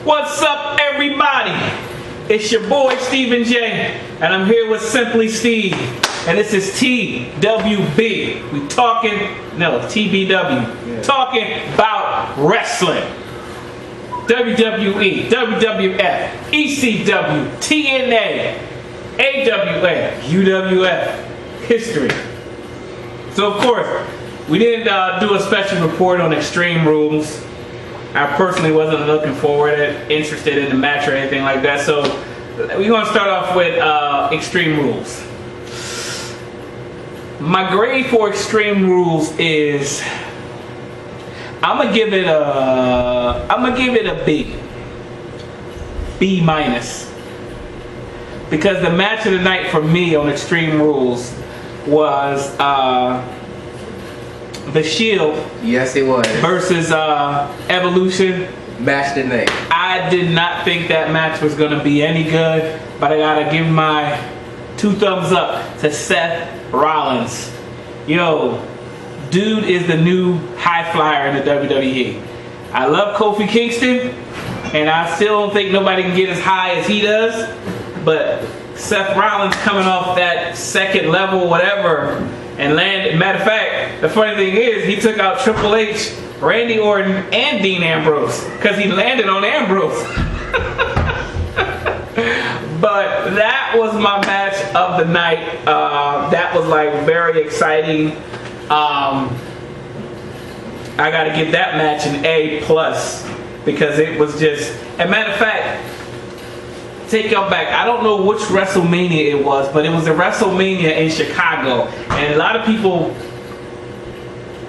What's up, everybody? It's your boy Stephen J, and I'm here with Simply Steve, and this is TWB. We TBW. Talking about wrestling. WWE, WWF, ECW, TNA, AWF, UWF, history. So of course, we didn't do a special report on Extreme Rules. I personally wasn't looking interested in the match or anything like that. So we're going to start off with Extreme Rules. My grade for Extreme Rules is I'm gonna give it a B minus, because the match of the night for me on Extreme Rules was The Shield. Yes, it was. Versus Evolution. Match the night. I did not think that match was gonna be any good, but I gotta give my 2 thumbs up to Seth Rollins. Yo, dude is the new high flyer in the WWE. I love Kofi Kingston, and I still don't think nobody can get as high as he does, but Seth Rollins coming off that second level whatever and landed. Matter of fact, the funny thing is he took out Triple H, Randy Orton, and Dean Ambrose because he landed on Ambrose. But that was my match of the night. That was like very exciting. I gotta give that match an A+, because it was just, and matter of fact, take y'all back, I don't know which WrestleMania it was, but it was a WrestleMania in Chicago, and a lot of people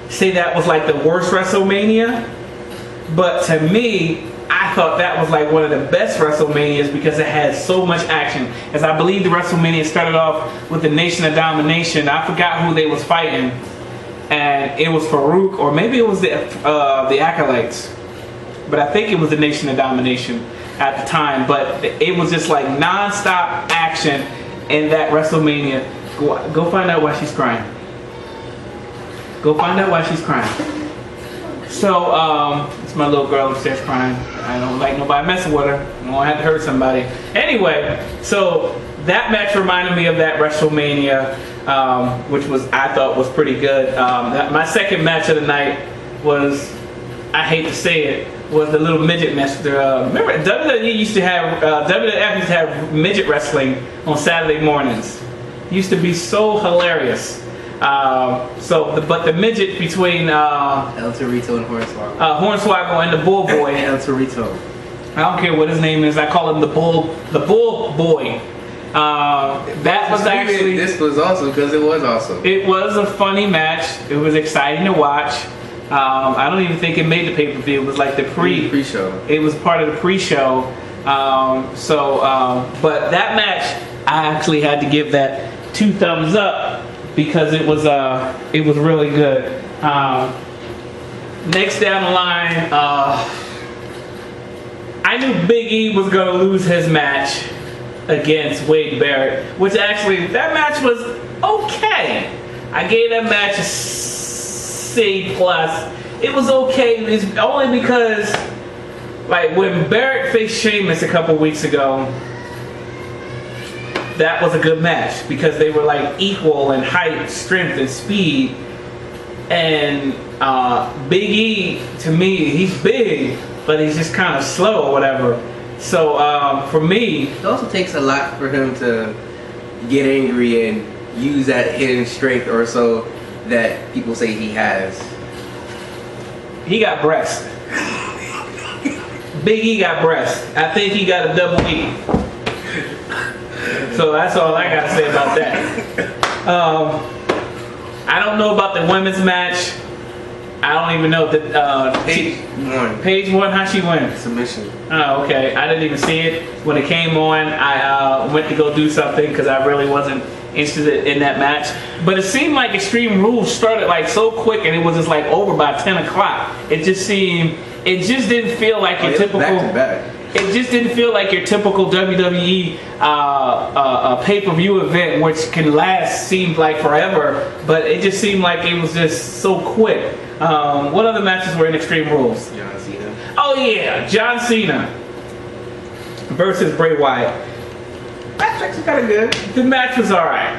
say that was like the worst WrestleMania, but to me, I thought that was like one of the best WrestleManias because it had so much action. As I believe the WrestleMania started off with the Nation of Domination. I forgot who they was fighting, and it was Farouk, or maybe it was the Acolytes, but I think it was the Nation of Domination at the time. But it was just like non-stop action in that WrestleMania. Go find out why she's crying. Go find out why she's crying. So it's my little girl upstairs crying. I don't like nobody messing with her. I don't have to hurt somebody. Anyway, so that match reminded me of that WrestleMania, which I thought was pretty good. My second match of the night was, I hate to say it, was the little midget match. Remember, WWE used to have, WWF used to have midget wrestling on Saturday mornings. It used to be so hilarious. But the midget between El Torito and Hornswoggle. Hornswoggle and the Bull Boy. El Torito. I don't care what his name is. I call him the Bull Boy. That was actually. This was awesome because it was awesome. It was a funny match. It was exciting to watch. I don't even think it made the pay-per-view. It was like the pre-show. It was part of the pre-show. But that match, I actually had to give that 2 thumbs up because it was really good. Next down the line, I knew Big E was gonna lose his match against Wade Barrett, which actually that match was okay. I gave that match a C+. It was okay. It's only because, like, when Barrett faced Sheamus a couple weeks ago, that was a good match because they were like equal in height, strength, and speed. And Big E, to me, he's big, but he's just kind of slow or whatever. So for me, it also takes a lot for him to get angry and use that hidden strength or so that people say he has. He got breast. Big E got breast. I think he got a double E. So that's all I gotta say about that. I don't know about the women's match. I don't even know that Paige won. How she win? Submission. Oh, okay. I didn't even see it when it came on. I went to go do something because I really wasn't interested in that match. But it seemed like Extreme Rules started like so quick, and it was just like over by 10 o'clock. It just didn't feel like your typical. Back to back. It just didn't feel like your typical WWE pay-per-view event, which can last, seemed like forever, but it just seemed like it was just so quick. What other matches were in Extreme Rules? John Cena. Oh yeah, John Cena. versus Bray Wyatt. Match actually kind of good. The match was alright.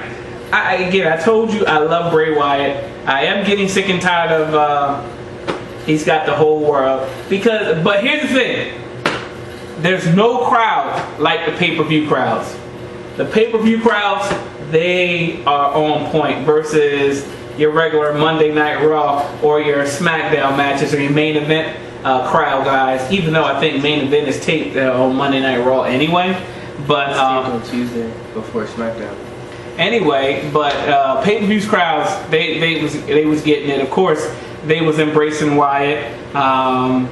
I told you I love Bray Wyatt. I am getting sick and tired of he's got the whole world. But here's the thing. There's no crowd like the pay-per-view crowds. The pay-per-view crowds, they are on point versus your regular Monday Night Raw or your SmackDown matches or your main event crowd guys. Even though I think main event is taped on Monday Night Raw anyway. But on Tuesday before SmackDown. Anyway, but pay-per-views crowds, they was getting it. Of course, they was embracing Wyatt. I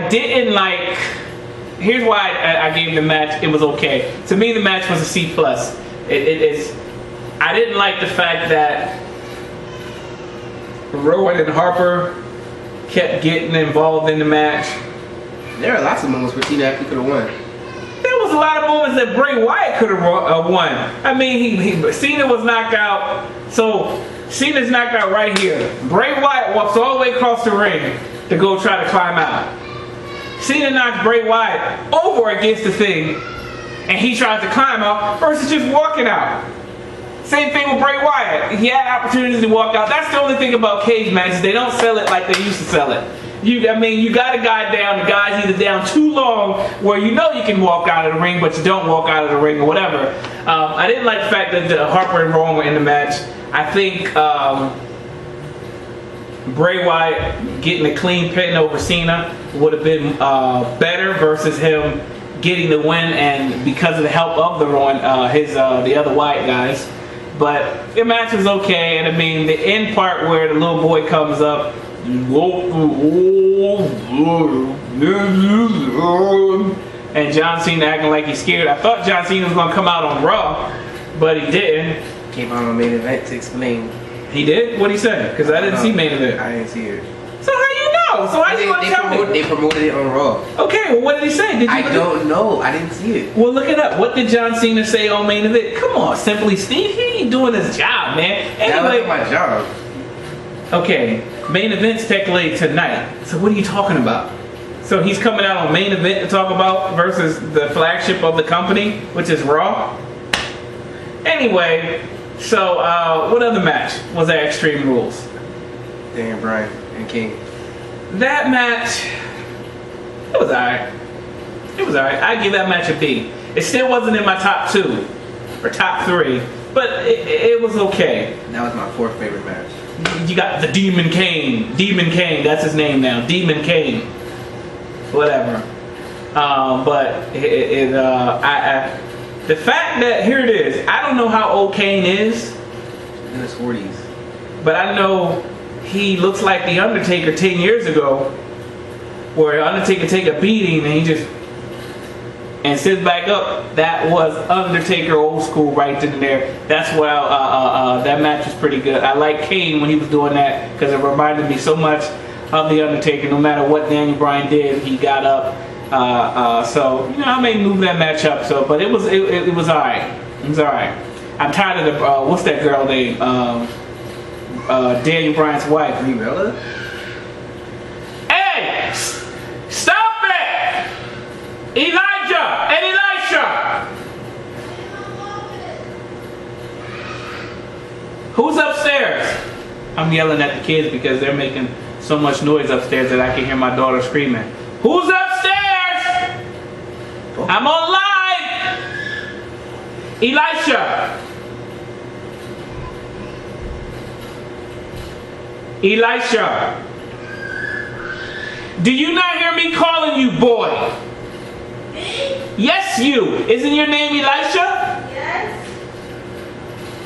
didn't like. Here's why I gave the match. It was okay. To me, the match was a C+. It is. I didn't like the fact that Rowan and Harper kept getting involved in the match. There are lots of moments where Cena actually could have won. There was a lot of moments that Bray Wyatt could have won. I mean, Cena was knocked out. So Cena's knocked out right here. Bray Wyatt walks all the way across the ring to go try to climb out. Cena knocks Bray Wyatt over against the thing, and he tries to climb out versus just walking out. Same thing with Bray Wyatt. He had opportunities to walk out. That's the only thing about cage matches. They don't sell it like they used to sell it. You got a guy down, the guy's either down too long where you know you can walk out of the ring, but you don't walk out of the ring or whatever. I didn't like the fact that Harper and Rowan were in the match. I think Bray Wyatt getting a clean pin over Cena would have been better versus him getting the win, and because of the help of the Rowan, the other Wyatt guys. But the match was okay, and I mean the end part where the little boy comes up. And John Cena acting like he's scared. I thought John Cena was gonna come out on Raw, but he didn't. Came out on main event to explain. He did? What'd he say? Because I didn't see main event. I didn't see it. So how you know? So how you gonna tell me? They promoted it on Raw. Okay, well what did he say? I don't know. I didn't see it. Well, look it up. What did John Cena say on main event? Come on, Simply Steve. He ain't doing his job, man. Anyway, that was my job. Okay, main event's technically tonight. So what are you talking about? So he's coming out on main event to talk about versus the flagship of the company, which is Raw. Anyway, so what other match was at Extreme Rules? Daniel Bryan and King. That match, it was alright. It was alright. I give that match a B. It still wasn't in my top 2 or top 3, but it was okay. That was my 4th favorite match. You got the Demon Kane. Demon Kane, that's his name now. Demon Kane. Whatever. But the fact that, here it is, I don't know how old Kane is. In his 40s. But I know he looks like The Undertaker 10 years ago, where Undertaker take a beating and he just sits back up. That was Undertaker old school right then and there. That's why that match was pretty good. I like Kane when he was doing that because it reminded me so much of The Undertaker. No matter what Daniel Bryan did, he got up. So I may move that match up. So, but it was alright. It was alright. I'm tired of the what's that girl name? Daniel Bryan's wife. Rivella? Hey! Stop it! Elijah and Elisha! Who's upstairs? I'm yelling at the kids because they're making so much noise upstairs that I can hear my daughter screaming. Who's upstairs? Oh. I'm on live! Elisha! Elisha! Do you not hear me calling you boy? Me? Yes, you. Isn't your name Elisha? Yes.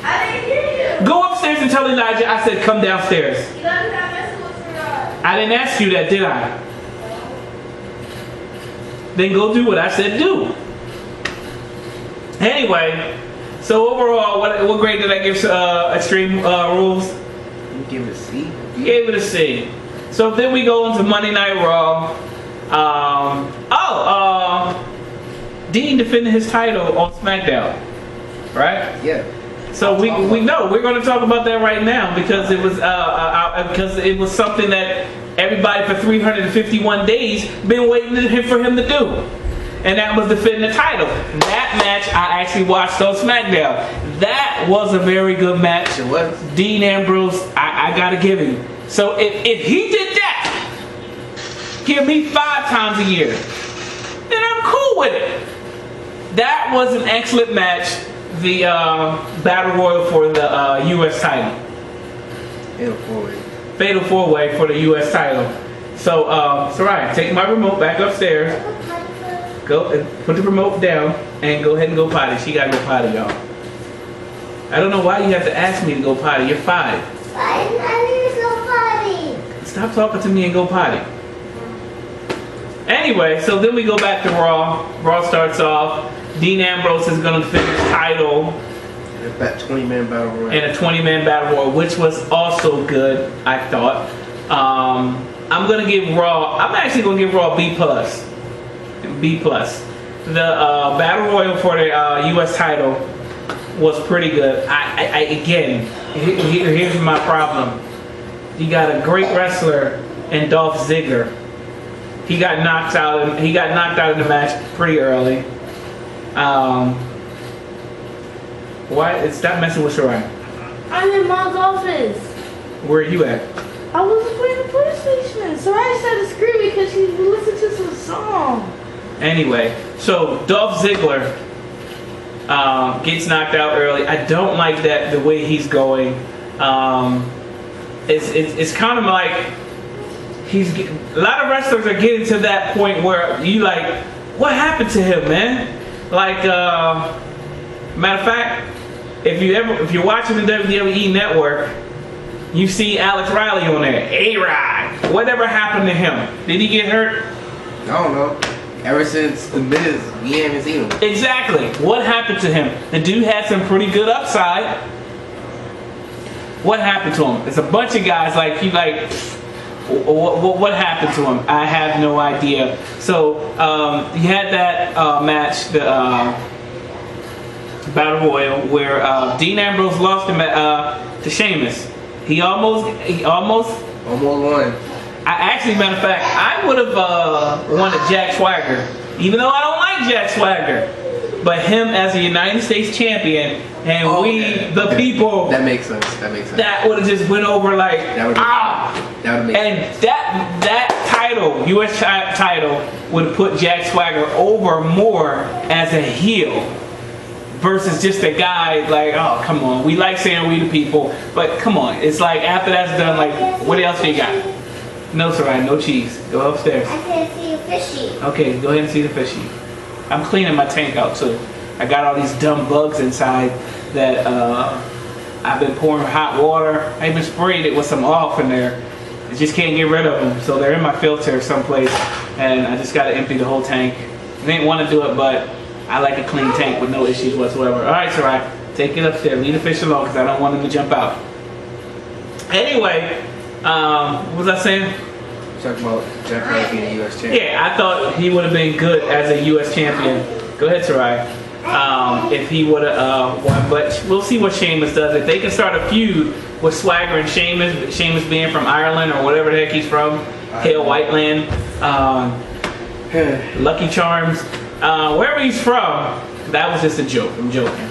I didn't hear you. Go upstairs and tell Elijah I said come downstairs. You don't have my school for I didn't ask you that, did I? Then go do what I said do. Anyway, so overall, what grade did I give Extreme Rules? You give it a C? Gave it a C. So then we go into Monday Night Raw. Dean defended his title on SmackDown, right? Yeah. So we know we're going to talk about that right now because it was something that everybody for 351 days been waiting for him to do. and that was defending the title. That match I actually watched on SmackDown. That was a very good match. It was. Dean Ambrose, I gotta give him. So if he did that, give me 5 times a year, then I'm cool with it. That was an excellent match. The Battle Royal for the U.S. title. Fatal 4-way for the U.S. title. So, Soraya, take my remote back upstairs. Go and put the remote down and go ahead and go potty. She gotta go potty, y'all. I don't know why you have to ask me to go potty. You're 5. I need to go potty. Stop talking to me and go potty. Anyway, so then we go back to Raw. Raw starts off. Dean Ambrose is going to defend his title That 20-man battle royal. in a 20-man battle royal, which was also good, I thought. I'm going to give Raw. I'm actually going to give Raw B+. B+. The battle royal for the U.S. title was pretty good. Again, here's my problem. You got a great wrestler in Dolph Ziggler. He got knocked out of the match pretty early. Why? Stop messing with Soraya. I'm in mom's office. Where are you at? I was playing the PlayStation. So I started screaming because she listened to some song. Anyway, so Dolph Ziggler gets knocked out early. I don't like that the way he's going. It's kind of like a lot of wrestlers are getting to that point where you like, what happened to him, man? Like, matter of fact, if you're watching the WWE Network, you see Alex Riley on there, A-Rod. Whatever happened to him? Did he get hurt? I don't know. Ever since the Miz, we haven't seen him. Exactly. What happened to him? The dude had some pretty good upside. What happened to him? There's a bunch of guys like you like. What happened to him? I have no idea. So you had that match, the Battle Royal, where Dean Ambrose lost him to Sheamus. He almost won. Matter of fact, I would have wanted Jack Swagger, even though I don't like Jack Swagger. But him as a United States champion, and the people. That makes sense. That would have just went over like That would have made sense. that title, U.S. title, would have put Jack Swagger over more as a heel versus just a guy like, oh come on, we like saying we the people, but come on, it's like after that's done, like what else do you got? No, Soraya, no cheese. Go upstairs. I can't see a fishy. Okay, go ahead and see the fishy. I'm cleaning my tank out too. I got all these dumb bugs inside that I've been pouring hot water. I even sprayed it with some off in there. I just can't get rid of them. So they're in my filter someplace, and I just got to empty the whole tank. I didn't want to do it, but I like a clean tank with no issues whatsoever. All right, Soraya, take it upstairs. Leave the fish alone because I don't want him to jump out. Anyway, what was I saying? Talking about Jack Riley being a U.S. champion. Yeah, I thought he would have been good as a U.S. champion. Go ahead, Soraya. If he would have won, but we'll see what Sheamus does. If they can start a feud with Swagger and Sheamus being from Ireland or whatever the heck he's from, Hale Whiteland, Lucky Charms, wherever he's from, that was just a joke. I'm joking.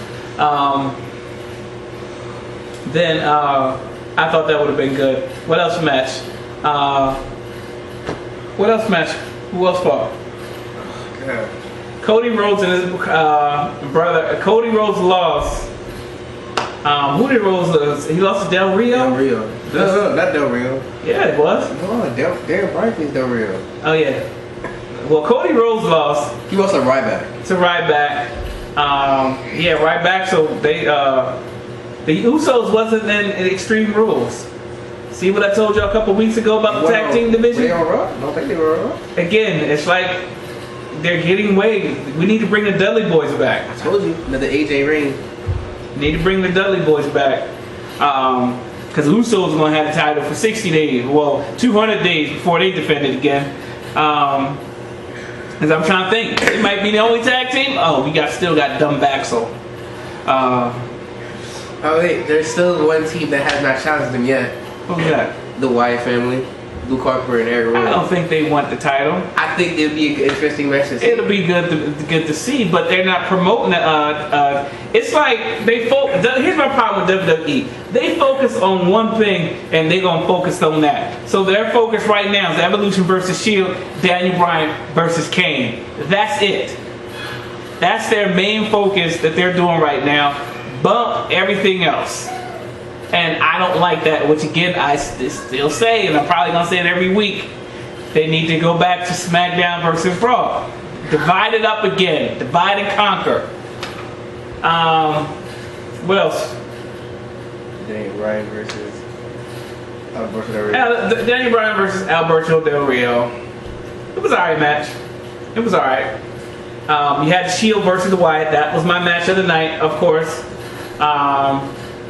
Then I thought that would have been good. What else match? Who else fought? God. Cody Rhodes and his brother. Cody Rhodes lost. Who did Rhodes lose? He lost to Del Rio? Del Rio. No, not Del Rio. Yeah, it was. No, Darren Bryan is Del Rio. Oh, yeah. Well, Cody Rhodes lost. He lost to Ryback. To Ryback. Yeah, Ryback. So they, the Usos wasn't in Extreme Rules. See what I told you a couple weeks ago about the tag team division? Were they on Raw? I don't think they were on Raw. Again, it's like they're getting way. We need to bring the Dudley Boys back. I told you, another AJ Reign. Need to bring the Dudley Boys back. Because Usos are going to have the title for 60 days. Well, 200 days before they defend it again. Because I'm trying to think. It might be the only tag team. Oh, we still got Dumb Baxel. Oh wait, there's still one team that has not challenged them yet. Who's that? The Wyatt family. Luke Harper and Eric I Rowan. don't think they want the title. I think it'd be an interesting match to see. It'll be good to see, but they're not promoting it. It's like they focus. Here's my problem with WWE. They focus on one thing and they're gonna focus on that. So their focus right now is Evolution versus Shield, Daniel Bryan versus Kane. That's it. That's their main focus that they're doing right now. Bump everything else. And I don't like that, which again, I still say, and I'm probably going to say it every week, they need to go back to SmackDown versus Raw. Divide it up again. Divide and conquer. What else? Daniel Bryan versus Alberto Del Rio. Daniel Bryan versus Alberto Del Rio. It was an alright match. It was alright. You had Shield versus the Wyatt. That was my match of the night, of course.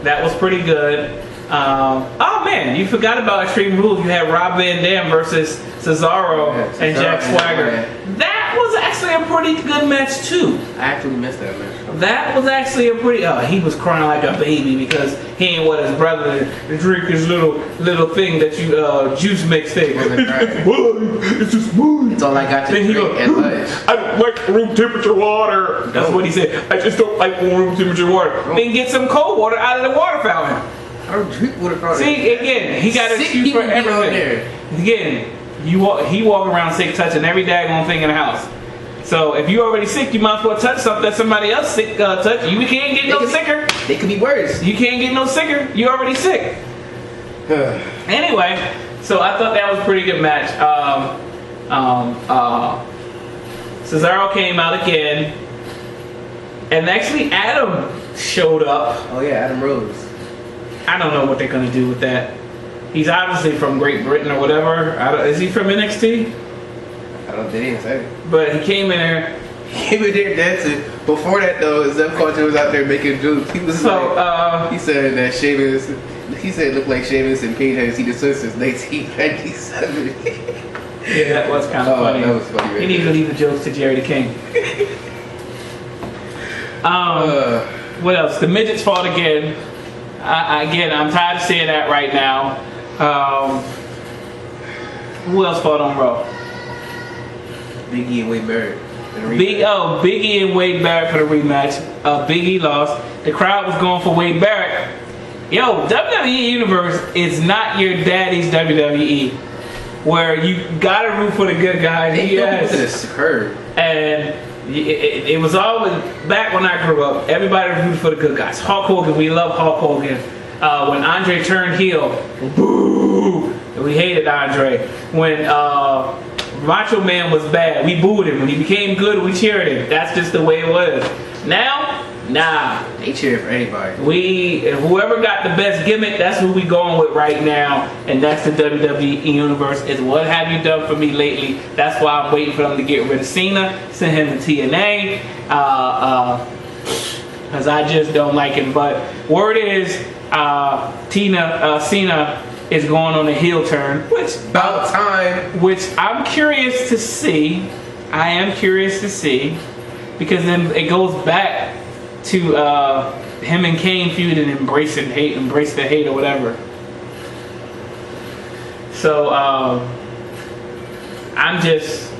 That was pretty good. Oh man, you forgot about Extreme Rules. You had Rob Van Dam versus Cesaro and Jack Swagger. That was actually a pretty good match too. I actually missed that match. That was actually a pretty. He was crying like a baby because he ain't want his brother to drink his little thing that you juice mix thing. It's just wood. It's all I got to drink at lunch. I don't like room temperature water. That's what he said. I just don't like room temperature water. Then get some cold water out of the water fountain. I don't drink water fountain. See, again, he got an excuse for everything. Again, he walking around sick, touching every daggone thing in the house. So if you already sick, you might as well touch something that somebody else sick touch. You can't get no sicker. They could be worse. You can't get no sicker. You already sick. Anyway, so I thought that was a pretty good match. Cesaro came out again, and actually Adam showed up. Oh yeah, Adam Rose. I don't know what they're gonna do with that. He's obviously from Great Britain or whatever. Is he from NXT? I don't think say. But he came in there. He came in there dancing. Before that though, Zeb Culture was out there making jokes. He was he said that Sheamus. He said it looked like Sheamus and Pete hadn't seen the Sun since 1997. Yeah, that was kind of funny. That was funny. Right? He needed to leave the jokes to Jerry the King. What else? The midgets fought again. I'm tired of seeing that right now. Who else fought on Raw? Big E and Wade Barrett. Big E and Wade Barrett for the rematch. Big E lost. The crowd was going for Wade Barrett. Yo, WWE Universe is not your daddy's WWE, where you gotta root for the good guys. Yes. And it was always, back when I grew up, everybody rooted for the good guys. Hulk Hogan, we love Hulk Hogan. When Andre turned heel, boo! We hated Andre. When Macho Man was bad, we booed him. When he became good, we cheered him. That's just the way it was. Now, nah. They cheer for anybody. Whoever got the best gimmick, that's who we going with right now. And that's the WWE Universe. Is what have you done for me lately? That's why I'm waiting for them to get rid of Cena, send him to TNA. Because I just don't like him. But word is, Cena is going on a heel turn, which about time. Which I'm curious to see. I am curious to see, because then it goes back to him and Kane feud and embrace the hate or whatever. So I'm just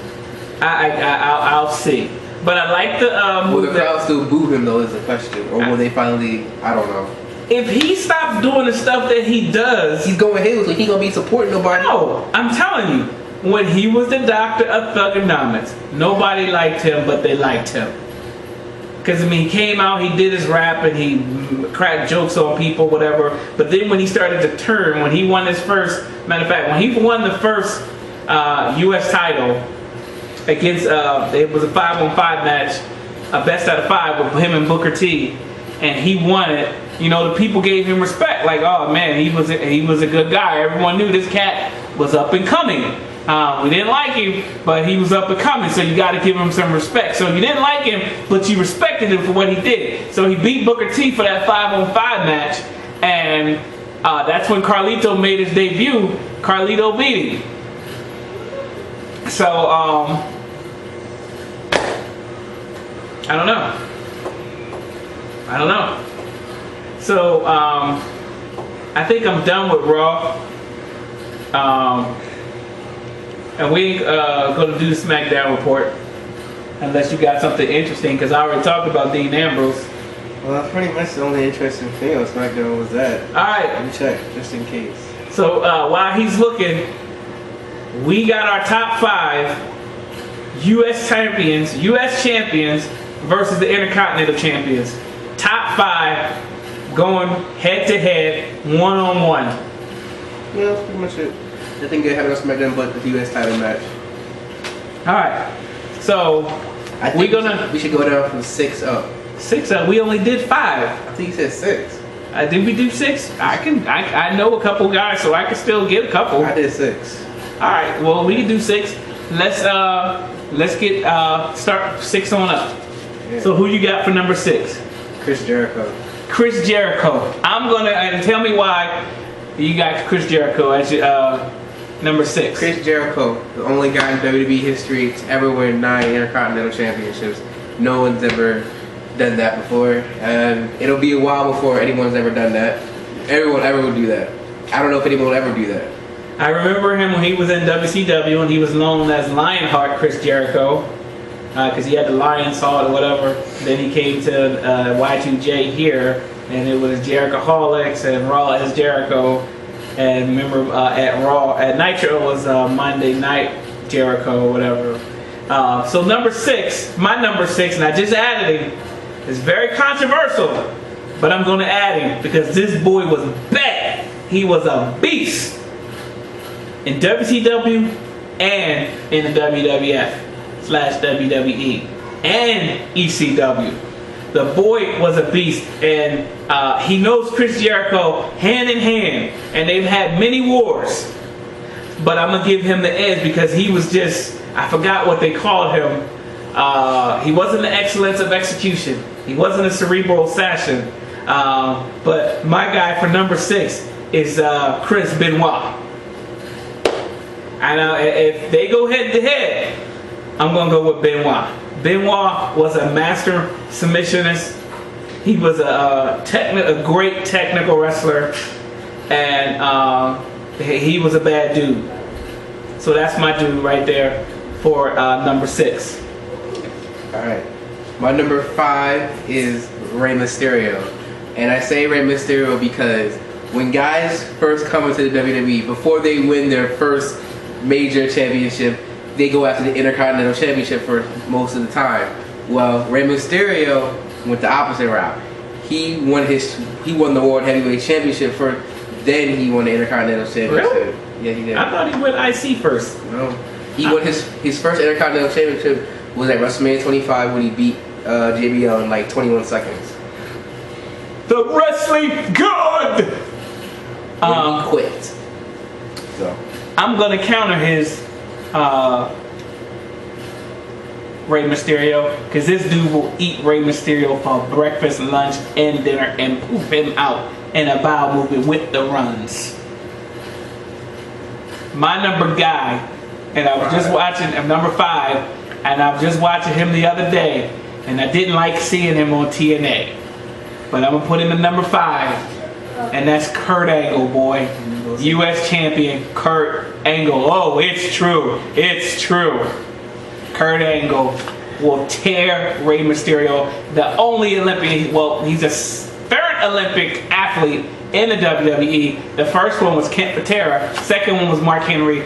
I'll see. But I like the will the crowd still boo him though is the question, or will they finally? I don't know. If he stops doing the stuff that he does, he's going heel, so he gonna be supporting nobody. No, I'm telling you, when he was the doctor of Thugonomics, nobody liked him, but they liked him. Because I mean, he came out, he did his rap, and he cracked jokes on people, whatever. But then when he started to turn, when he won his first, matter of fact, when he won the first U.S. title against, it was a 5-on-5 match, a best out of 5 with him and Booker T, and he won it. You know, the people gave him respect. Like, oh man, he was a good guy. Everyone knew this cat was up and coming. We didn't like him, but he was up and coming. So you got to give him some respect. So you didn't like him, but you respected him for what he did. So he beat Booker T for that 5-on-5 match, and that's when Carlito made his debut. Carlito beat him. So I don't know. So I think I'm done with Raw. And we ain't gonna do the SmackDown report unless you got something interesting, because I already talked about Dean Ambrose. Well, that's pretty much the only interesting thing on SmackDown was that. Alright. Let me check, just in case. So while he's looking, we got our top 5 U.S. champions versus the Intercontinental champions. Top 5 going head to head, 1-on-1. Yeah, that's pretty much it. I think they had on SmackDown but the U.S. title match. Alright. So we should go down from 6 up. 6 up. We only did 5. I think you said 6. Did we do 6? I know a couple guys, so I can still get a couple. I did 6. All right. Well, we can do 6. Let's get start 6 on up. Yeah. So who you got for number 6? Chris Jericho. Chris Jericho. I'm gonna and tell me why you got Chris Jericho as your number 6. Chris Jericho, the only guy in WWE history to ever win 9 Intercontinental Championships. No one's ever done that before, and it'll be a while before anyone's ever done that. Everyone ever will do that. I don't know if anyone will ever do that. I remember him when he was in WCW and he was known as Lionheart Chris Jericho, because he had the lion sword or whatever. Then he came to Y2J here, and it was Jerichoholics and Raw as Jericho. And remember at Nitro was Monday Night Jericho or whatever. So number 6, my number 6, and I just added him. It's very controversial, but I'm going to add him because this boy was bad. He was a beast in WCW and in the WWF/WWE and ECW. The boy was a beast, and he knows Chris Jericho hand in hand, and they've had many wars. But I'm going to give him the edge because he was just, I forgot what they called him. He wasn't the excellence of execution. He wasn't a cerebral assassin. But my guy for number 6 is Chris Benoit. And if they go head to head, I'm going to go with Benoit. Benoit was a master submissionist. He was a great technical wrestler. And he was a bad dude. So that's my dude right there for number 6. Alright. My number 5 is Rey Mysterio. And I say Rey Mysterio because when guys first come into the WWE, before they win their first major championship, they go after the Intercontinental Championship for most of the time. Well, Rey Mysterio went the opposite route. He won the World Heavyweight Championship first, then he won the Intercontinental Championship. Really? Yeah, he did. I thought he went IC first. No. He won his first Intercontinental Championship was at WrestleMania 25 when he beat JBL in like 21 seconds. The wrestling god! When he quit. So I'm gonna counter his Rey Mysterio, because this dude will eat Rey Mysterio for breakfast, lunch, and dinner and poop him out in a bowel movement with the runs. My number guy, and I was just watching number 5, and I was just watching him the other day, and I didn't like seeing him on TNA. But I'm gonna put him in number 5, and that's Kurt Angle, boy. U.S. champion Kurt Angle. Oh, it's true. It's true. Kurt Angle will tear Rey Mysterio, the only Olympic, well, he's a 3rd Olympic athlete in the WWE. The first one was Kent Patera. Second one was Mark Henry.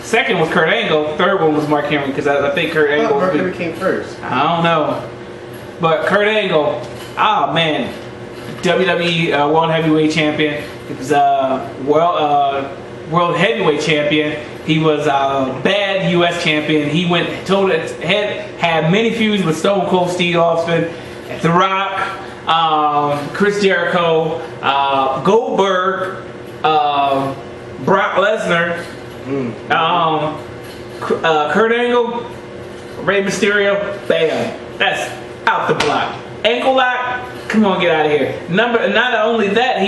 Second was Kurt Angle. Third one was Mark Henry, because I think Kurt Angle. Mark Henry came first. I don't know. But Kurt Angle, man, WWE World Heavyweight Champion. He was World Heavyweight Champion. He was a bad U.S. champion. He went had many feuds with Stone Cold Steve Austin, The Rock, Chris Jericho, Goldberg, Brock Lesnar, Kurt Angle, Rey Mysterio. Bam, that's out the block. Ankle lock. Come on, get out of here. Not only that,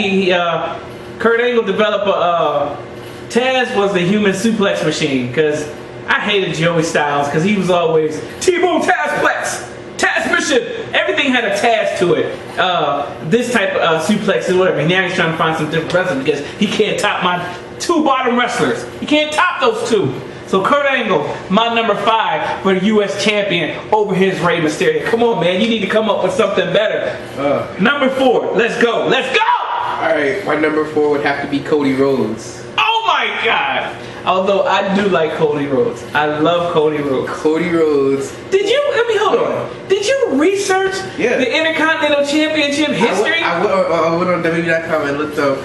Kurt Angle developed Taz was the human suplex machine, because I hated Joey Styles because he was always T-Bone Tazplex, Taz mission. Everything had a Taz to it. This type of suplex or whatever. Now he's trying to find some different wrestling because he can't top my 2 bottom wrestlers. He can't top those 2. So Kurt Angle, my number 5 for the U.S. champion over his Rey Mysterio. Come on, man, you need to come up with something better. Number 4, let's go. Alright, my number 4 would have to be Cody Rhodes. Oh my God. Although I do like Cody Rhodes. I love Cody Rhodes. Cody Rhodes. Hold on. Did you research the Intercontinental Championship history? I went on WWE.com and looked up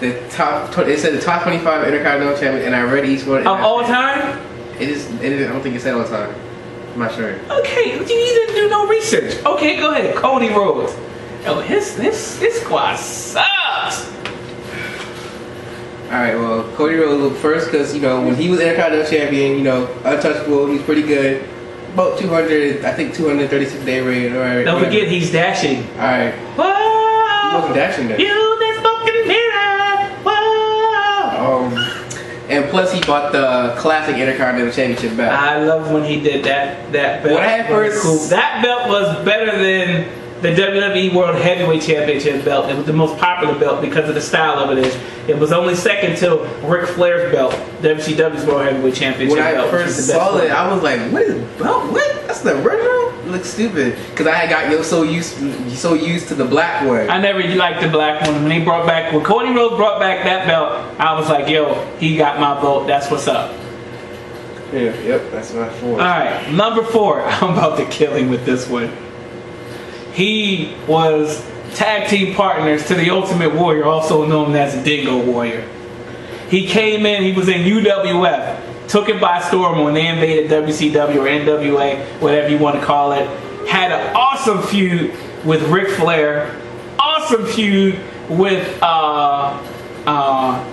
the top. It said the top 25 Intercontinental Champions, and I read each one. Of all time? It is. I don't think it said all time. I'm not sure. Okay, you didn't do no research. Okay, go ahead. Cody Rhodes. Yo, his squad sucks. Alright, well, Cody Rhodes first because, when he was Intercontinental Champion, untouchable, he's pretty good. About 236 day rate. Alright. Don't forget, he's dashing. Alright. Whoa! He wasn't dashing then. You this fucking mirror! Whoa! And plus he bought the classic Intercontinental Championship belt. I love when he did that belt. When I had first... Cool. That belt was better than the WWE World Heavyweight Championship belt. It was the most popular belt because of the style of it is. It was only second to Ric Flair's belt, WCW's World Heavyweight Championship belt. When I first saw it, I was like, what is belt? What? That's the original? It looks stupid. Because I had got so used to the black one. I never liked the black one. When Cody Rhodes brought back that belt, I was like, yo, he got my vote. That's what's up. Yeah, yep, that's my 4. Alright, number 4. I'm about to kill him with this one. He was tag team partners to the Ultimate Warrior, also known as Dingo Warrior. He came in, he was in UWF, took it by storm when they invaded WCW or NWA, whatever you want to call it. Had an awesome feud with Ric Flair, awesome feud with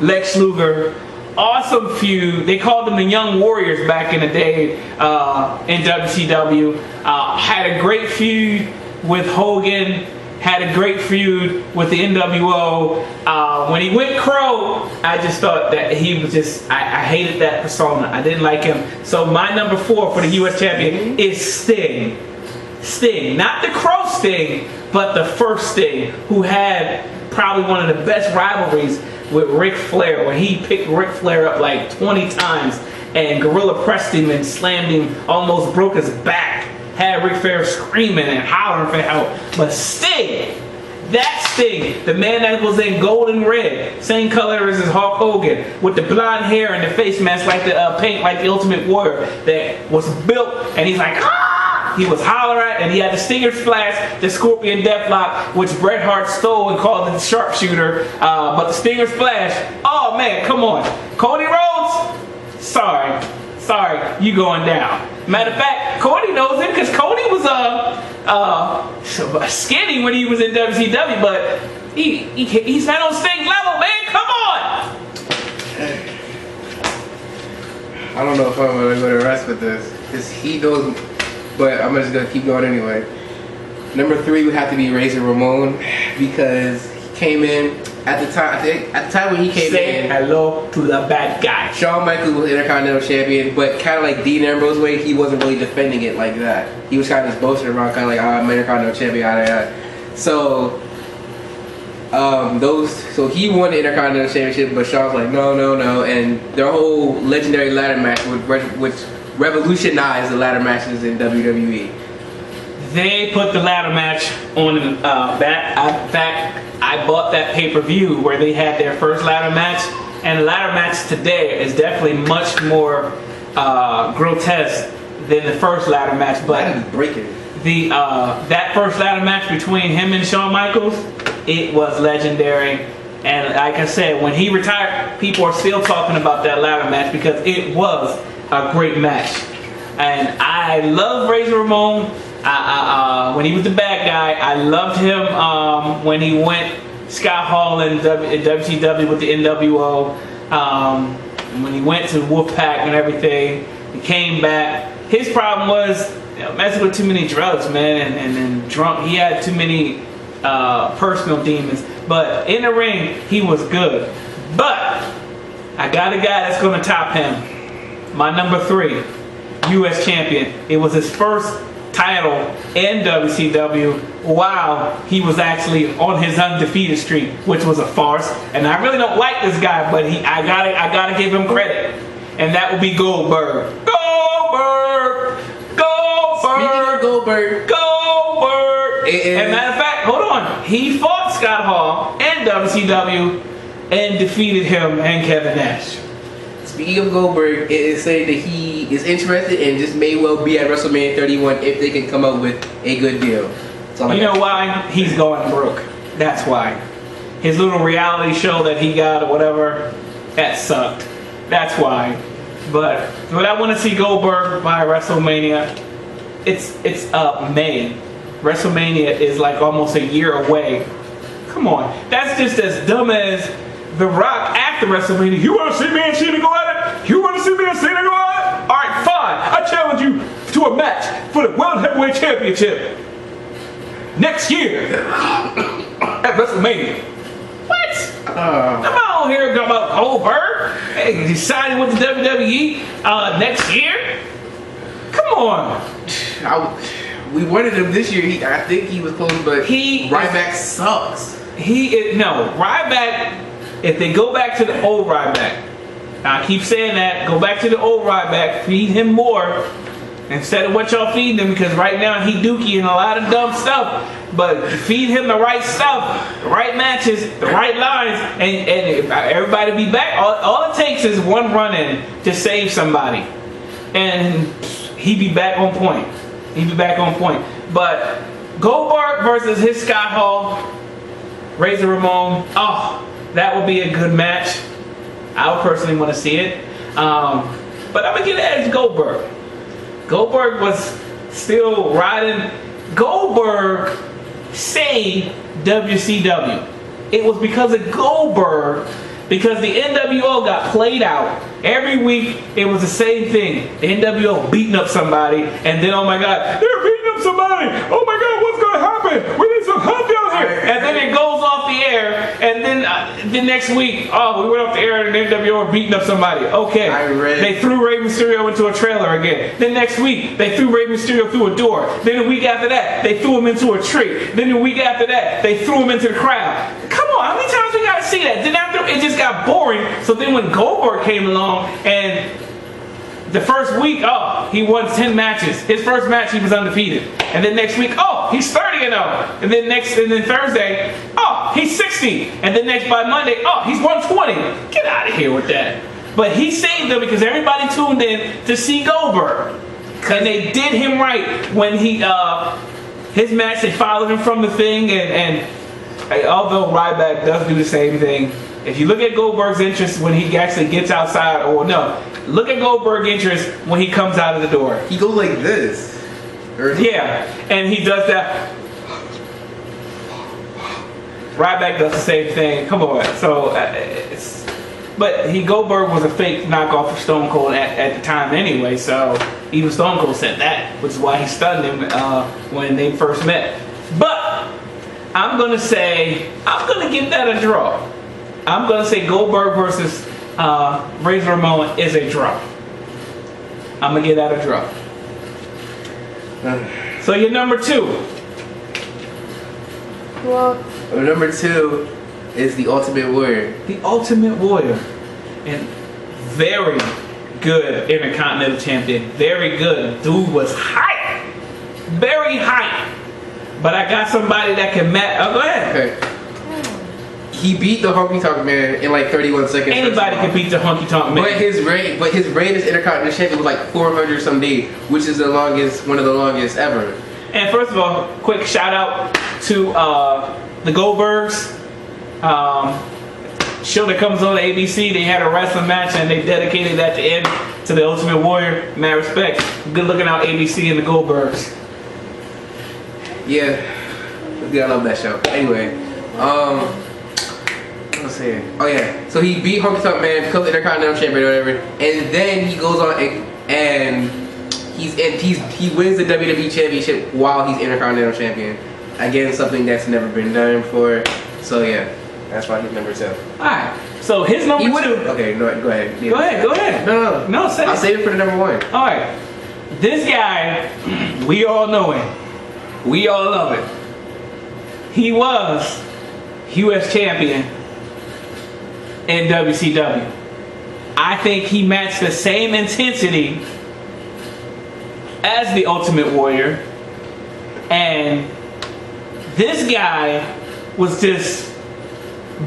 Lex Luger, awesome feud. They called them the Young Warriors back in the day in WCW. Had a great feud with Hogan, had a great feud with the NWO. When he went Crow, I just thought that he was just, I hated that persona. I didn't like him. So my number 4 for the U.S. champion is Sting. Sting, not the Crow Sting, but the first Sting, who had probably one of the best rivalries with Ric Flair, where he picked Ric Flair up like 20 times and gorilla pressed him and slammed him, almost broke his back. Had Ric Flair screaming and hollering for help. But Sting, that Sting, the man that was in gold and red, same color as his Hulk Hogan, with the blonde hair and the face mask like the paint like the Ultimate Warrior, that was built, and he's like, ah! He was hollering, and he had the Stinger Splash, the Scorpion Deathlock, which Bret Hart stole and called it the Sharpshooter. But the Stinger Splash, oh man, come on. Cody Rhodes, sorry, you going down. Matter of fact, Cody knows him because Cody was skinny when he was in WCW, but he's not on Sting level, man. Come on. I don't know if I'm gonna go to rest with this because he knows, but I'm just gonna keep going anyway. Number 3 would have to be Razor Ramon because he came in at the time when he came in. Say hello to the bad guy. Shawn Michaels was Intercontinental Champion, but kind of like Dean Ambrose way, he wasn't really defending it like that. He was kind of just boasting around, kind of like, oh, I'm Intercontinental Champion, yada yada. So, so he won the Intercontinental Championship, but Shawn's like, no, and their whole legendary ladder match, which revolutionized the ladder matches in WWE. They put the ladder match on that. In fact, I bought that pay-per-view where they had their first ladder match, and the ladder match today is definitely much more grotesque than the first ladder match. But that first ladder match between him and Shawn Michaels, it was legendary. And like I said, when he retired, people are still talking about that ladder match because it was a great match. And I love Razor Ramon. When he was the bad guy, I loved him when he went Scott Hall in WCW with the NWO. When he went to Wolfpack and everything, he came back. His problem was messing with too many drugs, man, and drunk. He had too many personal demons. But in the ring, he was good. But I got a guy that's going to top him. My number 3, U.S. champion. It was his first title in WCW while he was actually on his undefeated streak, which was a farce. And I really don't like this guy, but I gotta give him credit. and that would be Goldberg. Goldberg! Goldberg! Goldberg. Goldberg! And matter of fact, hold on. He fought Scott Hall in WCW and defeated him and Kevin Nash. Speaking of Goldberg, it is saying that he is interested and just may well be at WrestleMania 31 if they can come up with a good deal. You know why? He's going broke. That's why. His little reality show that he got or whatever, that sucked. That's why. But I want to see Goldberg by WrestleMania. It's May. WrestleMania is like almost a year away. Come on. That's just as dumb as The Rock after WrestleMania. You want to see me and Cena go at it? You want to see me and Cena go at it? Alright, fine. I challenge you to a match for the World Heavyweight Championship next year at WrestleMania. What? I'm out here about Goldberg. Hey, he signed with the WWE next year? Come on. We wanted him this year. I think he was close, but Ryback sucks. Ryback. If they go back to the old Ryback, I keep saying that. Go back to the old Ryback. Feed him more instead of what y'all feeding him, because right now he dookie and a lot of dumb stuff. But feed him the right stuff, the right matches, the right lines, and everybody be back. All it takes is one run-in to save somebody, and he be back on point. He be back on point. But Goldberg versus his Scott Hall, Razor Ramon. Oh, that would be a good match. I would personally want to see it. But I'm gonna give that to Goldberg. Goldberg was still riding. Goldberg saved WCW. It was because of Goldberg, because the NWO got played out. Every week it was the same thing. The NWO beating up somebody, and then oh my God, they're beating up somebody. Oh my God, what's gonna happen? We need some help down here. And then it goes off the air, and then the next week, oh, we went off the air and the NWO were beating up somebody. Okay, they threw Rey Mysterio into a trailer again. Then next week they threw Rey Mysterio through a door. Then the week after that they threw him into a tree. Then the week after that they threw him into the crowd. Come on, how many times we gotta see that? Then after it just got boring. So then when Goldberg came along, and the first week, oh, he won 10 matches. His first match, he was undefeated. And then next week, oh, he's 30-0. And then Thursday, oh, he's 60. And then by Monday, oh, he's 120. Get out of here with that. But he saved them because everybody tuned in to see Goldberg. And they did him right when his match, they followed him from the thing. And although Ryback does do the same thing, if you look at Goldberg's interest when he actually gets outside, or no, look at Goldberg's interest when he comes out of the door. He goes like this. Yeah, and he does that. Ryback does the same thing. Come on. So, Goldberg was a fake knockoff of Stone Cold at the time anyway. So even Stone Cold said that, which is why he stunned him when they first met. But I'm gonna give that a draw. I'm going to say Goldberg versus Razor Ramon is a draw. I'm going to give that a draw. So you're number 2. Well, number 2 is the Ultimate Warrior. The Ultimate Warrior. And very good Intercontinental Champion. Very good. Dude was hype. Very hype. But I got somebody that can match. Oh, go ahead. Okay. He beat the Honky Tonk Man in like 31 seconds. Anybody can beat the Honky Tonk Man. But his reign as Intercontinental Champion was like 400 some days, which is one of the longest ever. And first of all, quick shout out to the Goldbergs. Show that comes on the ABC. They had a wrestling match and they dedicated that to end to the Ultimate Warrior. Mad respect. Good looking out, ABC and the Goldbergs. Yeah, I love that show. Anyway, oh yeah, so he beat Honky Tonk Man, becomes Intercontinental Champion or whatever, and then he goes on and he wins the WWE Championship while he's Intercontinental Champion. Again, something that's never been done before. So yeah, that's why he's number 2. Alright, so his number 2. Okay, no, go ahead. Go ahead. No, say I'll save it for the number 1. Alright, this guy, we all know him. We all love him. He was US Champion in WCW. I think he matched the same intensity as the Ultimate Warrior, and this guy was just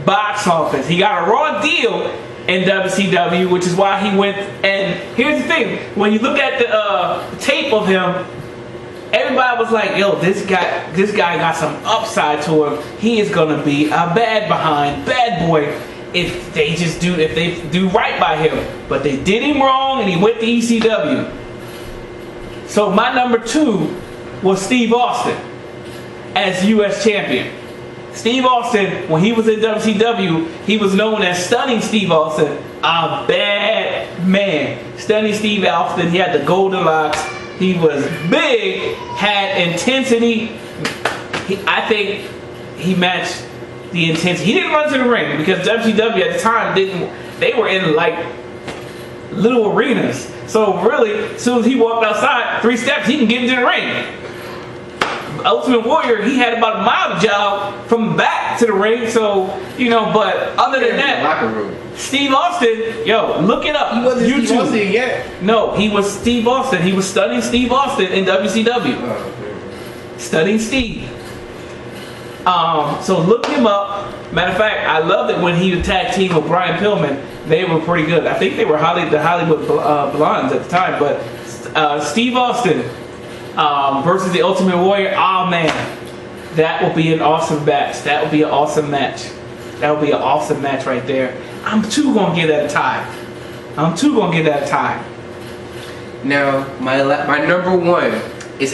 box office. He got a raw deal in WCW, which is why he went. And here's the thing: when you look at the tape of him, everybody was like, "Yo, this guy got some upside to him. He is gonna be a bad boy if they do right by him." But they did him wrong, and he went to ECW. So my number 2 was Steve Austin as U.S. champion. Steve Austin, when he was in WCW, he was known as Stunning Steve Austin, a bad man. Stunning Steve Austin, he had the golden locks. He was big, had intensity. I think he matched the intensity. He didn't run to the ring because WCW at the time they were in like little arenas. So really, as soon as he walked outside, 3 steps, he can get into the ring. Ultimate Warrior, he had about a mile jog from the back to the ring. So, but other than that, locker room. Steve Austin, yo, look it up. He wasn't YouTube. Steve Austin yet. No, he was Steve Austin. He was Stunning Steve Austin in WCW. Oh, okay. Stunning Steve. So look him up. Matter of fact, I loved it when he would tag team with Brian Pillman. They were pretty good. I think they were the Hollywood Blondes at the time. But Steve Austin versus the Ultimate Warrior. Oh man, that will be an awesome match. That will be an awesome match. That will be an awesome match right there. I'm too gonna get that a tie. Now, my number 1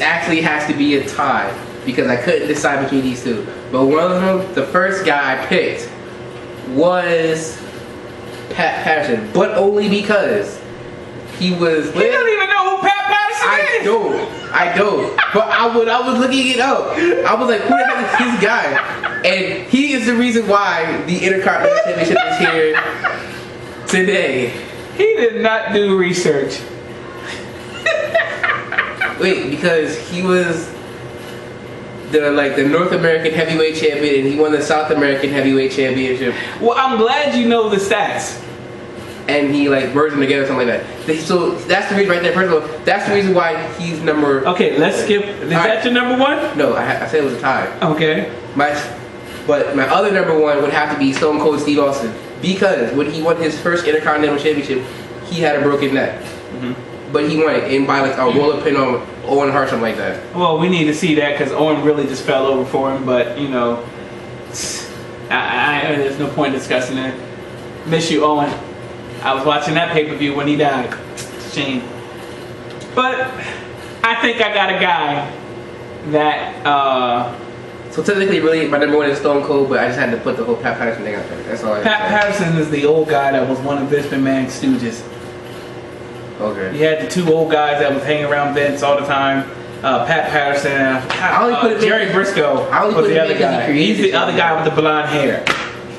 actually has to be a tie because I couldn't decide between these two. But one of them, the first guy I picked was Pat Patterson, but only because he was. You don't even know who Pat Patterson is. I don't. But I was looking it up. I was like, who the hell is this guy? And he is the reason why the Intercontinental Championship is here today. He did not do research. Wait, because he was the North American Heavyweight Champion, and he won the South American Heavyweight Championship. Well, I'm glad you know the stats. And he merged them together, something like that. So that's the reason right there. First of all, that's the reason why he's number. Okay, let's skip. Is that your number 1? No, I said it was a tie. Okay. But my other number 1 would have to be Stone Cold Steve Austin, because when he won his first Intercontinental Championship, he had a broken neck. Mm-hmm. But he won it in by a roll-up pin on Owen Hart, something like that. Well, we need to see that because Owen really just fell over for him. But there's no point discussing it. Miss you, Owen. I was watching that pay-per-view when he died. Shame. But I think I got a guy that. So technically, really, my number 1 is Stone Cold, but I just had to put the whole Pat Patterson thing out there. That's all. Pat Patterson is the old guy that was one of Vince McMahon's stooges. Okay. You had the 2 old guys that was hanging around Vince all the time. Pat Patterson, Jerry Briscoe was the other guy. He's the other guy with the blonde hair.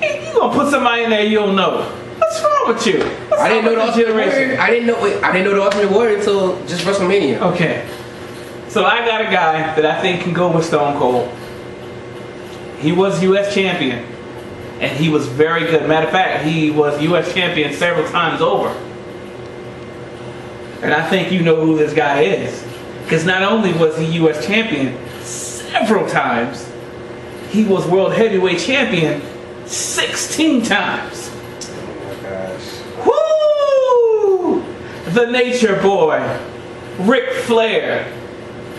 You gonna put somebody in there you don't know? What's wrong with you? I didn't know the Ultimate Warrior. I didn't know the Ultimate Warrior until just WrestleMania. Okay. So I got a guy that I think can go with Stone Cold. He was U.S. champion, and he was very good. Matter of fact, he was U.S. champion several times over. And I think you know who this guy is. Because not only was he U.S. champion several times, he was World Heavyweight Champion 16 times. Oh my gosh. Woo! The Nature Boy, Ric Flair,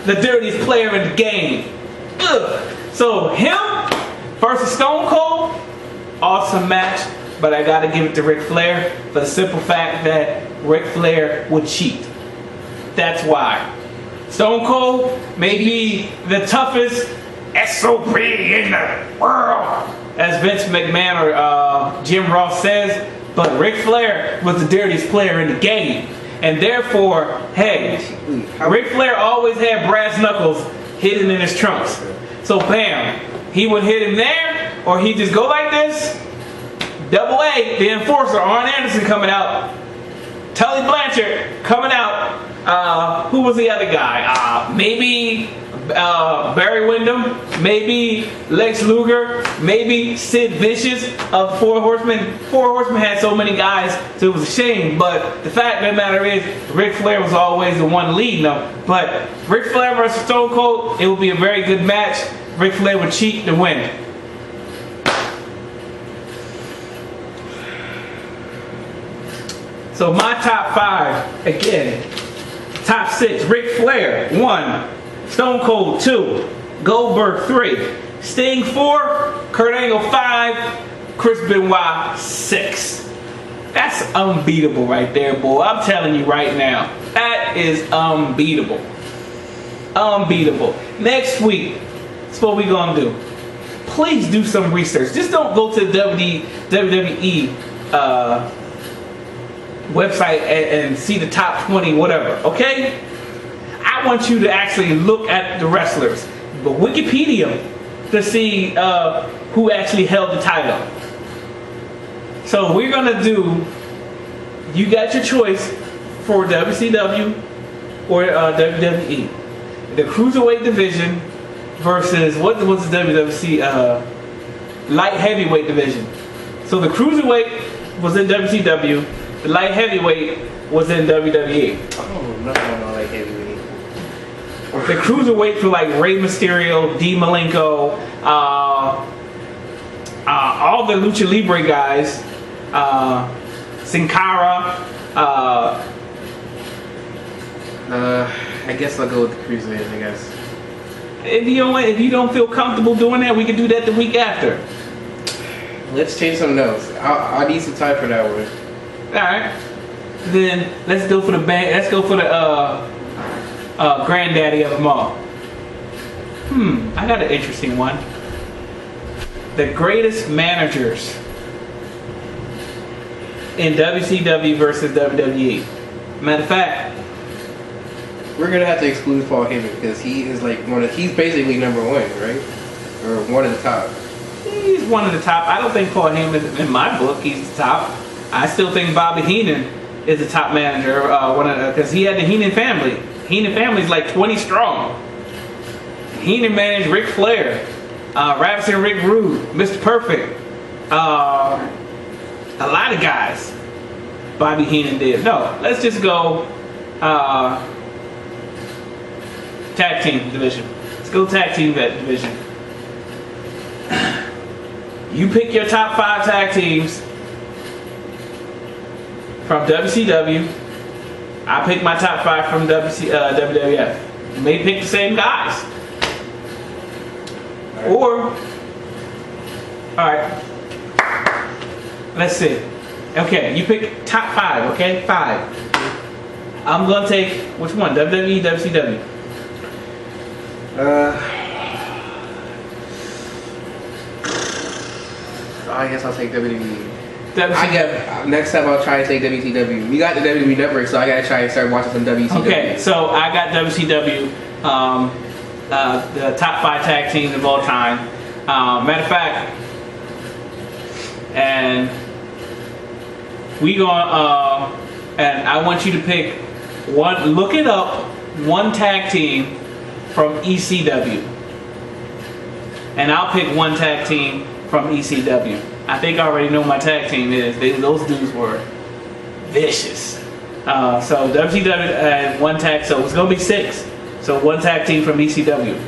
the dirtiest player in the game. Ugh. So him versus Stone Cold, awesome match. But I gotta give it to Ric Flair for the simple fact that Ric Flair would cheat. That's why. Stone Cold may be the toughest SOB in the world, as Vince McMahon or Jim Ross says, but Ric Flair was the dirtiest player in the game. And therefore, hey, Ric Flair always had brass knuckles hidden in his trunks. So bam, he would hit him there, or he'd just go like this. Double A, the enforcer, Arn Anderson coming out. Tully Blanchard coming out. Who was the other guy? Maybe Barry Windham, maybe Lex Luger, maybe Sid Vicious of Four Horsemen. Four Horsemen had so many guys, so it was a shame. But the fact of the matter is, Ric Flair was always the one leading them. But Ric Flair versus Stone Cold, it would be a very good match. Ric Flair would cheat to win. So my top 5, again, top 6, Ric Flair, 1, Stone Cold, 2, Goldberg, 3, Sting, 4, Kurt Angle, 5, Chris Benoit, 6. That's unbeatable right there, boy. I'm telling you right now. That is unbeatable. Unbeatable. Next week, that's what we're going to do. Please do some research. Just don't go to the WWE website and see the top 20 whatever, okay? I want you to actually look at the wrestlers, but Wikipedia, to see who actually held the title. So we're gonna do, you got your choice for WCW or WWE. The Cruiserweight division versus, what was the WWC light heavyweight division. So the Cruiserweight was in WCW, the light heavyweight was in WWE. Oh, no, light heavyweight. The cruiserweights were like Rey Mysterio, Dean Malenko, all the Lucha Libre guys, Sin Cara. I guess I'll go with the cruiserweight. I guess. If you don't feel comfortable doing that, we can do that the week after. Let's change something else. I need some time for that one. All right. Then let's go for the Let's go for the granddaddy of them all. I got an interesting one. The greatest managers in WCW versus WWE. Matter of fact, we're gonna have to exclude Paul Heyman because he is like he's basically number 1, right? Or one of the top. he's one of the top. I don't think Paul Heyman, in my book, he's the top. I still think Bobby Heenan is the top manager, because he had the Heenan family. Heenan family's like 20 strong. Heenan managed Ric Flair, Ravison Rick Rude, Mr. Perfect, a lot of guys. Bobby Heenan did. No, let's just go tag team division. Let's go tag team division. You pick your top 5 tag teams from WCW. I pick my top 5 from WWF. You may pick the same guys. Right. Or, alright. Let's see. Okay, you pick top 5, okay? 5. I'm gonna take, which one? WWE, WCW? I guess I'll take WWE. WCW. Next time I'll try to take WCW. We got the WWE Network, so I gotta try and start watching some WCW. Okay, so I got WCW, the top 5 tag teams of all time. Matter of fact, and we going and I want you to pick one. Look it up. One tag team from ECW, and I'll pick one tag team from ECW. I think I already know my tag team is. Those dudes were vicious. So WCW and one tag. So it's gonna be 6. So one tag team from ECW.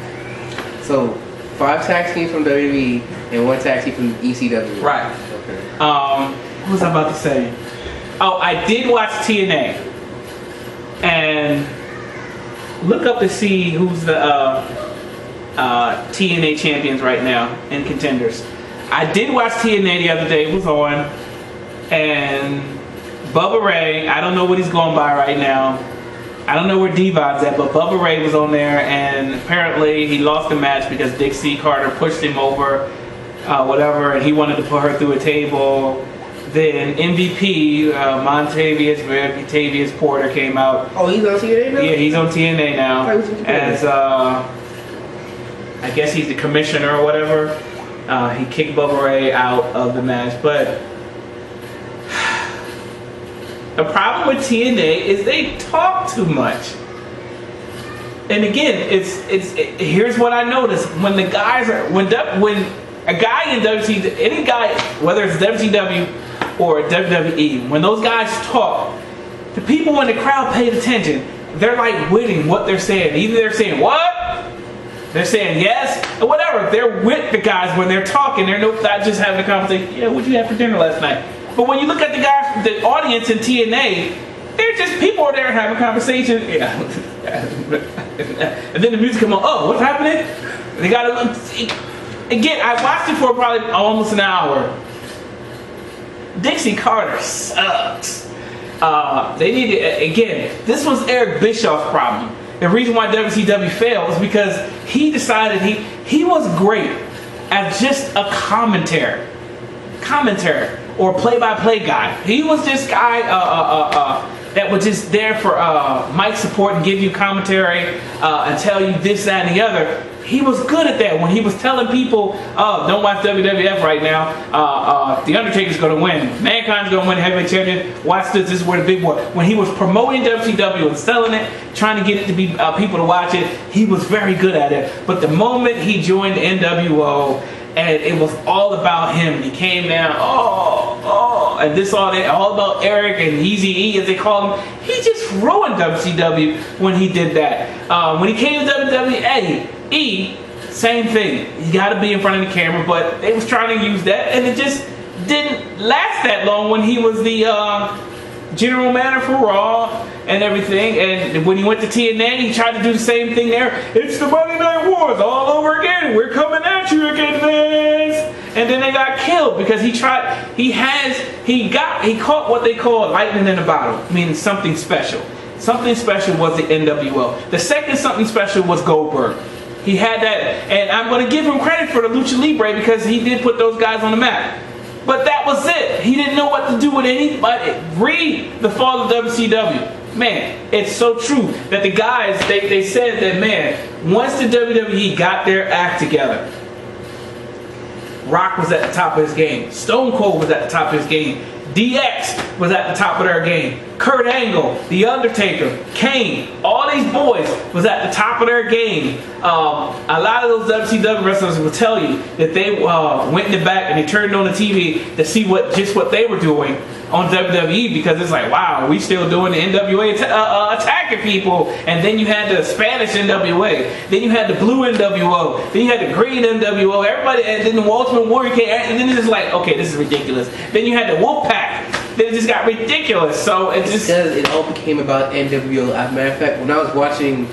So 5 tag teams from WWE and 1 tag team from ECW. Right. Okay. What was I about to say? Oh, I did watch TNA, and look up to see who's the TNA champions right now and contenders. I did watch TNA the other day. It was on, and Bubba Ray. I don't know what he's going by right now. I don't know where Devon's at, but Bubba Ray was on there, and apparently he lost the match because Dixie Carter pushed him over, whatever, and he wanted to put her through a table. Then MVP, Montavious Porter came out. Oh, he's on TNA now? Yeah, he's on TNA now. As, I guess he's the commissioner or whatever. He kicked Bubba Ray out of the match. But the problem with TNA is they talk too much. And again, here's what I noticed when the guys are when a guy in WCW, any guy, whether it's WCW or WWE, when those guys talk, the people in the crowd paid attention. They're like witting what they're saying. Either they're saying what, they're saying yes, or whatever. They're with the guys when they're talking. They're not just having a conversation. Yeah, what'd you have for dinner last night? But when you look at the guys, the audience in TNA, they're just people are there having a conversation. Yeah. And then the music come on. Oh, what's happening? They gotta look. Again, I watched it for probably almost an hour. Dixie Carter sucks. They need to, again, this was Eric Bischoff's problem. The reason why WCW failed was because he decided he was great as just a commentary or play-by-play guy. He was this guy that was just there for mic support and give you commentary and tell you this, that, and the other. He was good at that when he was telling people, oh, don't watch WWF right now. The Undertaker's going to win. Mankind's going to win heavyweight champion. Watch this. This is where the big boy. When he was promoting WCW and selling it, trying to get it to be people to watch it, he was very good at it. But the moment he joined the NWO, and it was all about him. He came down, and this, all that, all about Eric and Eazy-E, as they call him. He just ruined WCW when he did that. When he came to WWE, same thing. You got to be in front of the camera, but they was trying to use that, and it just didn't last that long when he was the general manager for Raw and everything. And when he went to TNA, he tried to do the same thing there. It's the Monday Night Wars all over again. We're coming at you again, fans. And then they got killed because he caught what they call lightning in a bottle, meaning something special. Something special was the NWO. The second something special was Goldberg. He had that, and I'm going to give him credit for the Lucha Libre because he did put those guys on the map. But that was it. He didn't know what to do with anybody. Read The Fall of WCW. Man, it's so true that the guys, they said that, man, once the WWE got their act together, Rock was at the top of his game. Stone Cold was at the top of his game. DX was at the top of their game. Kurt Angle, The Undertaker, Kane, all these boys was at the top of their game. A lot of those WCW wrestlers will tell you that they went in the back and they turned on the TV to see what they were doing on WWE, because it's like, wow, we still doing the NWA attacking people. And then you had the Spanish NWA, then you had the blue NWO, then you had the green NWO, everybody, and then the Ultimate Warrior came, and then it's just like, okay, this is ridiculous. Then you had the Wolfpack. Then it just got ridiculous. So it just, because it all became about NWO. As a matter of fact, when I was watching,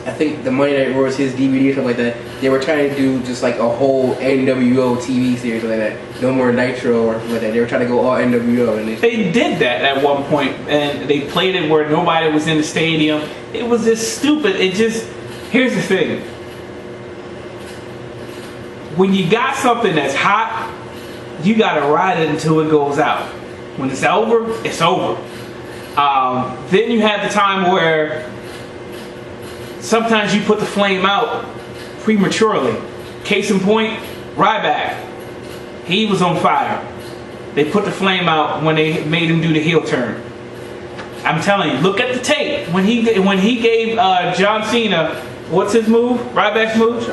I think the Monday Night Wars, his DVD or something like that, they were trying to do just like a whole NWO TV series like that. No more Nitro or something like that. They were trying to go all NWO. And they did that at one point, and they played it where nobody was in the stadium. It was just stupid. It just, here's the thing. When you got something that's hot, you got to ride it until it goes out. When it's over, it's over. Then you have the time where sometimes you put the flame out prematurely. Case in point, Ryback. He was on fire. They put the flame out when they made him do the heel turn. I'm telling you, look at the tape. When he gave John Cena, what's his move? Ryback's move?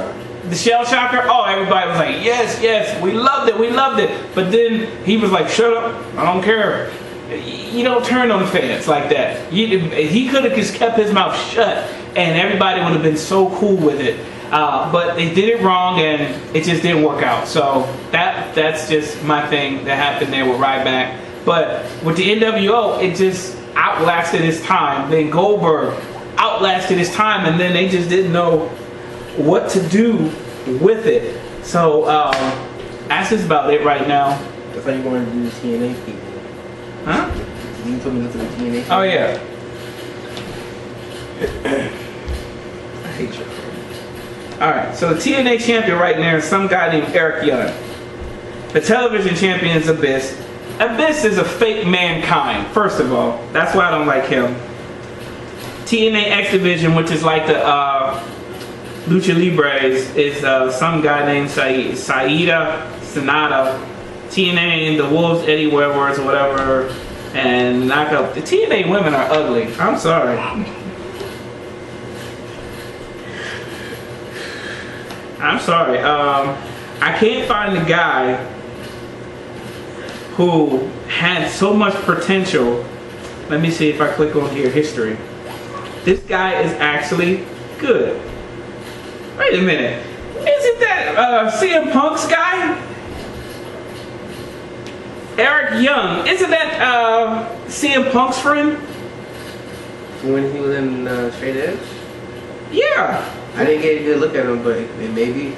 The Shell Shocker. Oh, everybody was like, yes, yes, we loved it. But then he was like, shut up, I don't care. You don't turn on the fans like that. He could have just kept his mouth shut, and everybody would have been so cool with it. But they did it wrong, and it just didn't work out. So that's just my thing that happened there with Ryback. But with the NWO, it just outlasted its time. Then Goldberg outlasted his time, and then they just didn't know what to do with it. So that's just about it right now. That's how you want to do the TNA people. Huh? You told me to do the TNA people. Oh yeah. I hate you. Alright, so the TNA champion right now is some guy named Eric Young. The television champion is Abyss. Abyss is a fake Mankind, first of all. That's why I don't like him. TNA X Division, which is like the Lucha Libres, is some guy named Saida Sanada. TNA, the Wolves, Eddie Weber's or whatever, and Knockout. The TNA women are ugly. I'm sorry. I'm sorry. I can't find the guy who had so much potential. Let me see if I click on here, history. This guy is actually good. Wait a minute. Isn't that CM Punk's guy? Eric Young. Isn't that CM Punk's friend? When he was in Straight Edge? Yeah. I didn't get a good look at him, but it may be.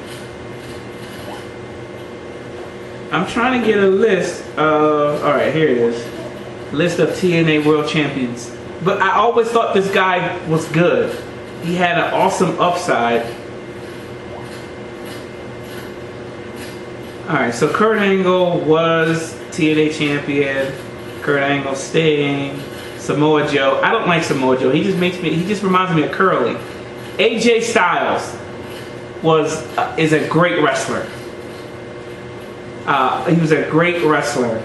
I'm trying to get a list of, alright, here it is. List of TNA World Champions. But I always thought this guy was good. He had an awesome upside. Alright, so Kurt Angle was TNA champion. Kurt Angle, Sting, Samoa Joe. I don't like Samoa Joe. He just reminds me of Curly. AJ Styles is a great wrestler. He was a great wrestler.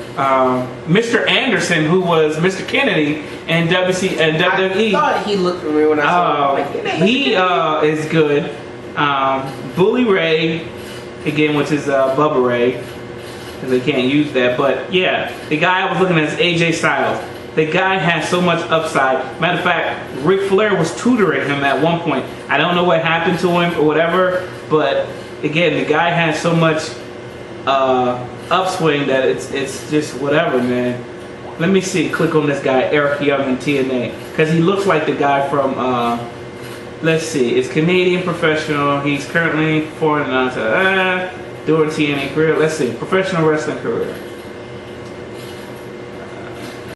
Mr. Anderson, who was Mr. Kennedy in WWE. I thought he looked familiar when I saw him. He is good. Bully Ray, again, which is Bubba Ray, because they can't use that. But yeah, the guy I was looking at is AJ Styles. The guy has so much upside. Matter of fact, Ric Flair was tutoring him at one point. I don't know what happened to him or whatever, but again, the guy has so much upswing that it's just whatever, man. Let me see. Click on this guy, Eric Young in TNA, because he looks like the guy from. Let's see. It's Canadian professional. He's currently foreign announcer. Doing TNA career. Let's see. Professional wrestling career.